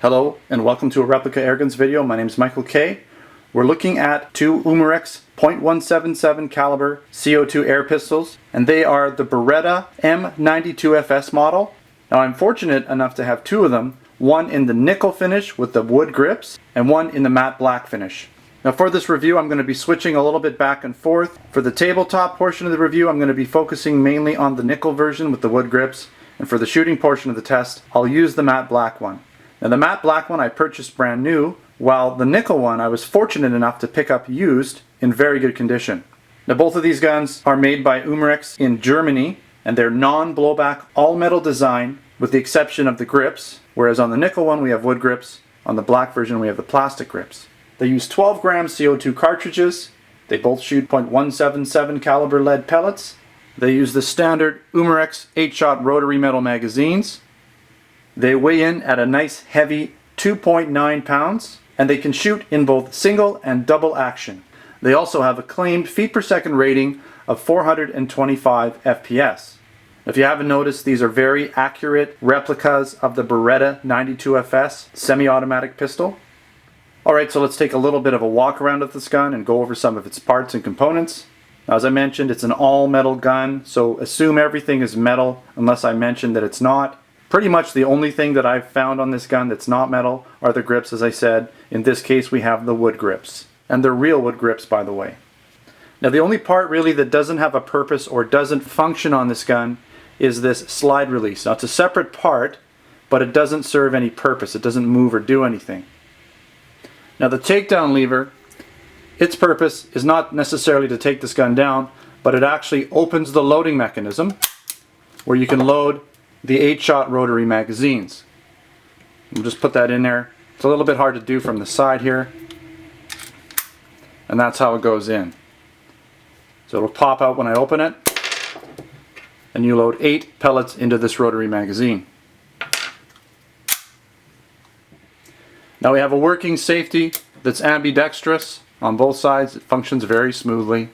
Hello and welcome to a replica Airguns video. My name is Michael K. We're looking at two Umarex .177 caliber CO2 air pistols, and they are the Beretta M92FS model. Now I'm fortunate enough to have two of them, one in the nickel finish with the wood grips and one in the matte black finish. Now for this review I'm going to be switching a little bit back and forth. For the tabletop portion of the review I'm going to be focusing mainly on the nickel version with the wood grips, and for the shooting portion of the test I'll use the matte black one. Now the matte black one I purchased brand new, while the nickel one I was fortunate enough to pick up used in very good condition. Now both of these guns are made by Umarex in Germany, and they're non-blowback all metal design with the exception of the grips, whereas on the nickel one we have wood grips, on the black version we have the plastic grips. They use 12 gram CO2 cartridges, they both shoot .177 caliber lead pellets, they use the standard Umarex 8-shot rotary metal magazines. They weigh in at a nice heavy 2.9 pounds, and they can shoot in both single and double action. They also have a claimed feet per second rating of 425 FPS. If you haven't noticed, these are very accurate replicas of the Beretta 92FS semi-automatic pistol. Alright, so let's take a little bit of a walk around of this gun and go over some of its parts and components. Now, as I mentioned, it's an all metal gun, so assume everything is metal unless I mention that it's not. Pretty much the only thing that I've found on this gun that's not metal are the grips, as I said. In this case we have the wood grips. And they're real wood grips, by the way. Now the only part really that doesn't have a purpose or doesn't function on this gun is this slide release. Now it's a separate part, but it doesn't serve any purpose. It doesn't move or do anything. Now the takedown lever, its purpose is not necessarily to take this gun down, but it actually opens the loading mechanism where you can load the 8-shot rotary magazines. We'll just put that in there. It's a little bit hard to do from the side here. And that's how it goes in. So it'll pop out when I open it. And you load 8 pellets into this rotary magazine. Now we have a working safety that's ambidextrous on both sides. It functions very smoothly.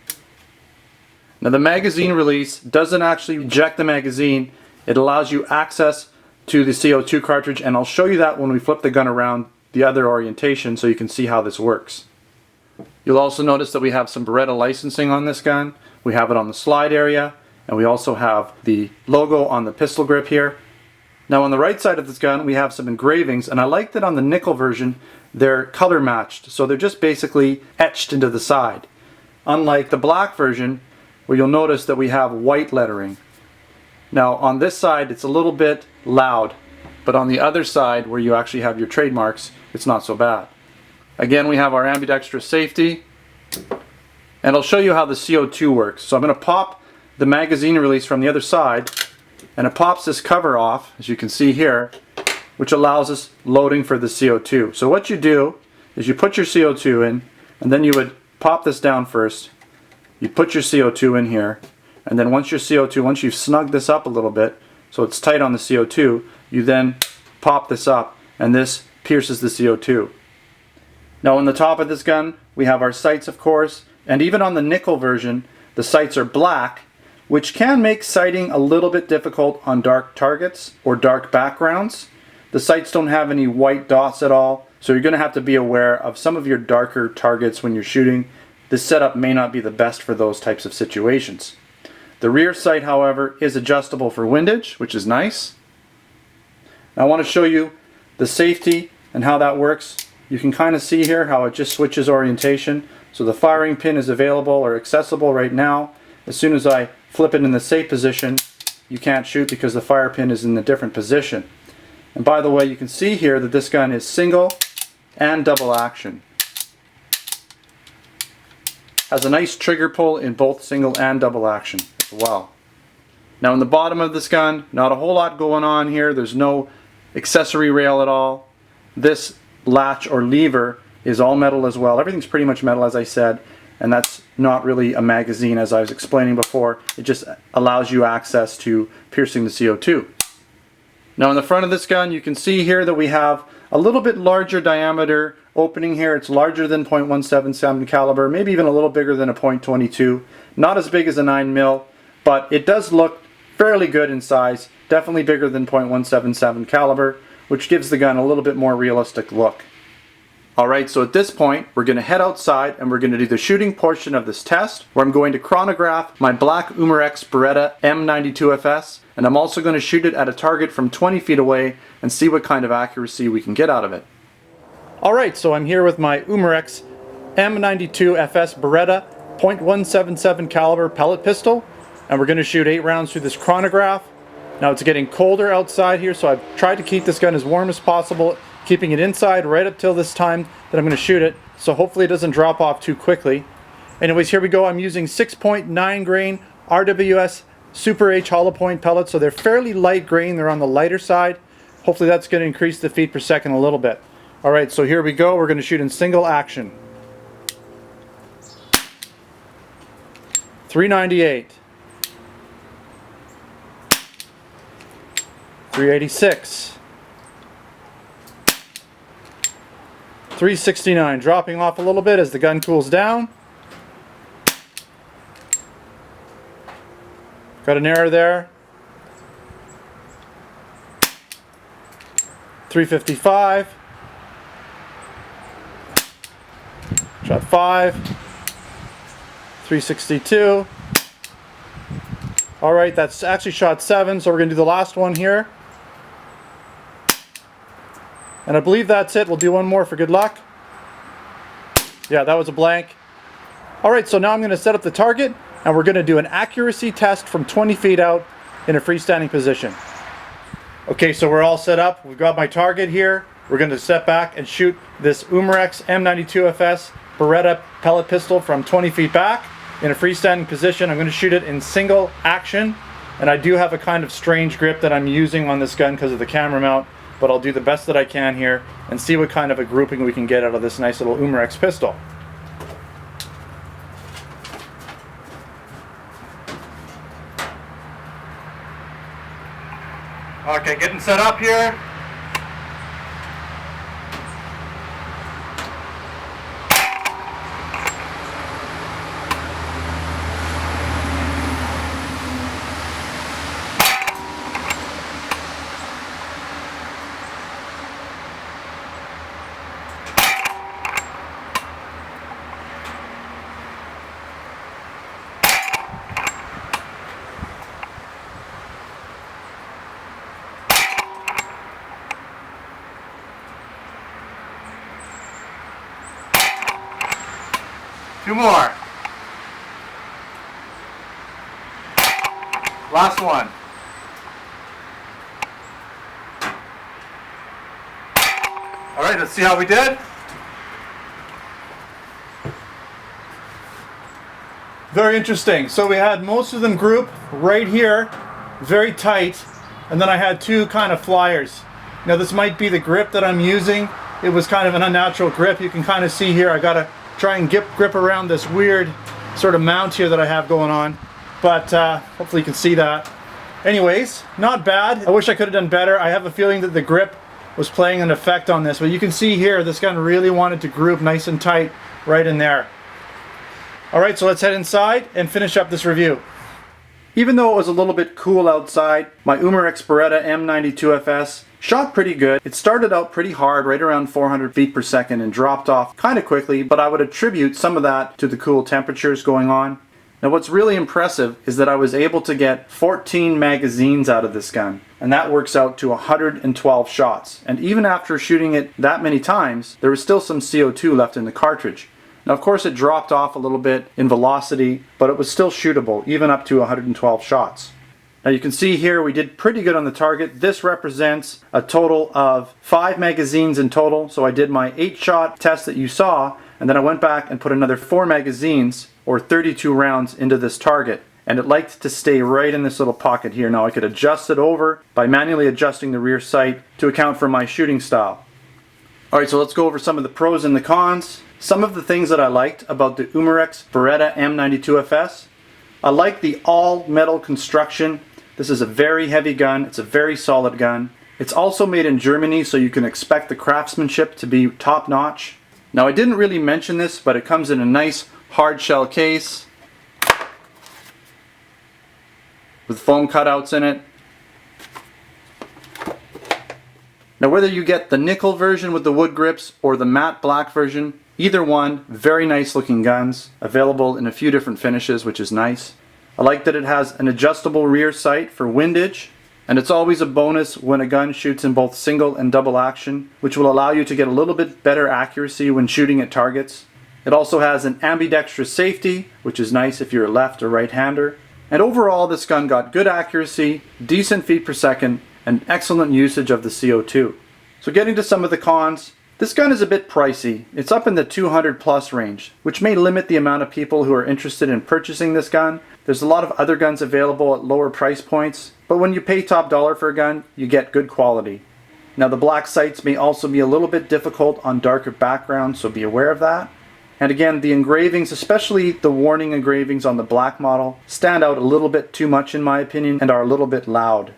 Now the magazine release doesn't actually eject the magazine. It allows you access to the CO2 cartridge, and I'll show you that when we flip the gun around the other orientation so you can see how this works. You'll also notice that we have some Beretta licensing on this gun. We have it on the slide area, and we also have the logo on the pistol grip here. Now on the right side of this gun we have some engravings, and I like that on the nickel version they're color matched, so they're just basically etched into the side. Unlike the black version where you'll notice that we have white lettering. Now on this side it's a little bit loud, but on the other side where you actually have your trademarks it's not so bad. Again, we have our ambidextrous safety, and I'll show you how the CO2 works. So I'm going to pop the magazine release from the other side, and it pops this cover off, as you can see here, which allows us loading for the CO2. So what you do is you put your CO2 in, and then you would pop this down first. You put your CO2 in here, and then once you've snugged this up a little bit so it's tight on the CO2, you then pop this up and this pierces the CO2. Now on the top of this gun we have our sights, of course, and even on the nickel version the sights are black, which can make sighting a little bit difficult on dark targets or dark backgrounds. The sights don't have any white dots at all, so you're going to have to be aware of some of your darker targets when you're shooting. This setup may not be the best for those types of situations. The rear sight, however, is adjustable for windage, which is nice. Now I want to show you the safety and how that works. You can kind of see here how it just switches orientation. So the firing pin is available or accessible right now. As soon as I flip it in the safe position, you can't shoot because the fire pin is in a different position. And by the way, you can see here that this gun is single and double action. Has a nice trigger pull in both single and double action as well. Now in the bottom of this gun, not a whole lot going on here. There's no accessory rail at all. This latch or lever is all metal as well. Everything's pretty much metal, as I said, and that's not really a magazine, as I was explaining before. It just allows you access to piercing the CO2. Now in the front of this gun you can see here that we have a little bit larger diameter opening here. It's larger than .177 caliber, maybe even a little bigger than a .22. Not as big as a 9mm, but it does look fairly good in size. Definitely bigger than .177 caliber. which gives the gun a little bit more realistic look. Alright, so at this point, we're going to head outside and we're going to do the shooting portion of this test, where I'm going to chronograph my black Umarex Beretta M92FS, and I'm also going to shoot it at a target from 20 feet away and see what kind of accuracy we can get out of it. Alright, so I'm here with my Umarex M92FS Beretta .177 caliber pellet pistol, and we're going to shoot 8 rounds through this chronograph. Now it's getting colder outside here, so I've tried to keep this gun as warm as possible, keeping it inside right up till this time that I'm going to shoot it, so hopefully it doesn't drop off too quickly. Anyways, here we go. I'm using 6.9 grain RWS Super H hollow point pellets, so they're fairly light grain. They're on the lighter side. Hopefully that's going to increase the feet per second a little bit. Alright, so here we go. We're going to shoot in single action. 398. 386. 369, dropping off a little bit as the gun cools down. Got an error there. 355. Shot 5. 362. Alright, that's actually shot 7, so we're going to do the last one here. And I believe that's it. We'll do one more for good luck. Yeah, that was a blank. Alright, so now I'm going to set up the target, and we're going to do an accuracy test from 20 feet out in a freestanding position. Okay, so we're all set up. We've got my target here. We're going to step back and shoot this Umarex M92FS Beretta pellet pistol from 20 feet back in a freestanding position. I'm going to shoot it in single action, and I do have a kind of strange grip that I'm using on this gun because of the camera mount, but I'll do the best that I can here and see what kind of a grouping we can get out of this nice little Umarex pistol. Okay, getting set up here. Two more. Last one. All right, let's see how we did. Very interesting. So we had most of them grouped right here, very tight, and then I had 2 kind of flyers. Now this might be the grip that I'm using. It was kind of an unnatural grip. You can kind of see here I got to try and grip around this weird sort of mount here that I have going on, but hopefully you can see that. Anyways, not bad. I wish I could have done better. I have a feeling that the grip was playing an effect on this, but you can see here this gun really wanted to group nice and tight right in there. Alright, so let's head inside and finish up this review. Even though it was a little bit cool outside, my Umarex Beretta M92FS shot pretty good. It started out pretty hard, right around 400 feet per second, and dropped off kind of quickly, but I would attribute some of that to the cool temperatures going on. Now what's really impressive is that I was able to get 14 magazines out of this gun, and that works out to 112 shots. And even after shooting it that many times, there was still some CO2 left in the cartridge. Now of course it dropped off a little bit in velocity, but it was still shootable, even up to 112 shots. Now you can see here we did pretty good on the target. This represents a total of 5 magazines in total. So I did my 8-shot test that you saw, and then I went back and put another 4 magazines, or 32 rounds, into this target. And it liked to stay right in this little pocket here. Now I could adjust it over by manually adjusting the rear sight to account for my shooting style. Alright, so let's go over some of the pros and the cons. Some of the things that I liked about the Umarex Beretta M92FS. I like the all-metal construction. This is a very heavy gun. It's a very solid gun. It's also made in Germany, so you can expect the craftsmanship to be top-notch. Now I didn't really mention this, but it comes in a nice hard shell case with foam cutouts in it. Now whether you get the nickel version with the wood grips or the matte black version, either one, very nice looking guns, available in a few different finishes, which is nice. I like that it has an adjustable rear sight for windage, and it's always a bonus when a gun shoots in both single and double action, which will allow you to get a little bit better accuracy when shooting at targets. It also has an ambidextrous safety, which is nice if you're a left or right-hander. And overall, this gun got good accuracy, decent feet per second, and excellent usage of the CO2. So getting to some of the cons, this gun is a bit pricey. It's up in the 200 plus range, which may limit the amount of people who are interested in purchasing this gun. There's a lot of other guns available at lower price points, but when you pay top dollar for a gun, you get good quality. Now the black sights may also be a little bit difficult on darker backgrounds, so be aware of that. And again, the engravings, especially the warning engravings on the black model, stand out a little bit too much in my opinion and are a little bit loud.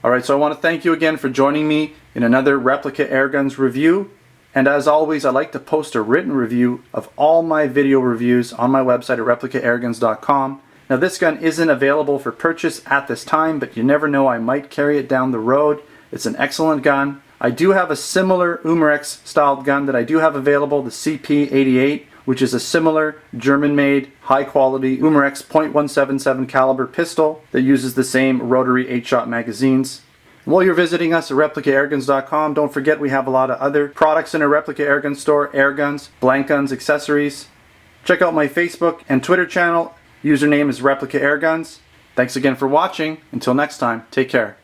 Alright, so I want to thank you again for joining me in another Replica Airguns review. And as always, I like to post a written review of all my video reviews on my website at replicaairguns.com. Now this gun isn't available for purchase at this time, but you never know, I might carry it down the road. It's an excellent gun. I do have a similar Umarex styled gun that I do have available, the CP88, which is a similar German-made, high-quality Umarex .177 caliber pistol that uses the same rotary 8-shot magazines. While you're visiting us at replicaairguns.com, don't forget we have a lot of other products in our Replica Airgun store, air guns, blank guns, accessories. Check out my Facebook and Twitter channel. Username is Replica Airguns. Thanks again for watching. Until next time, take care.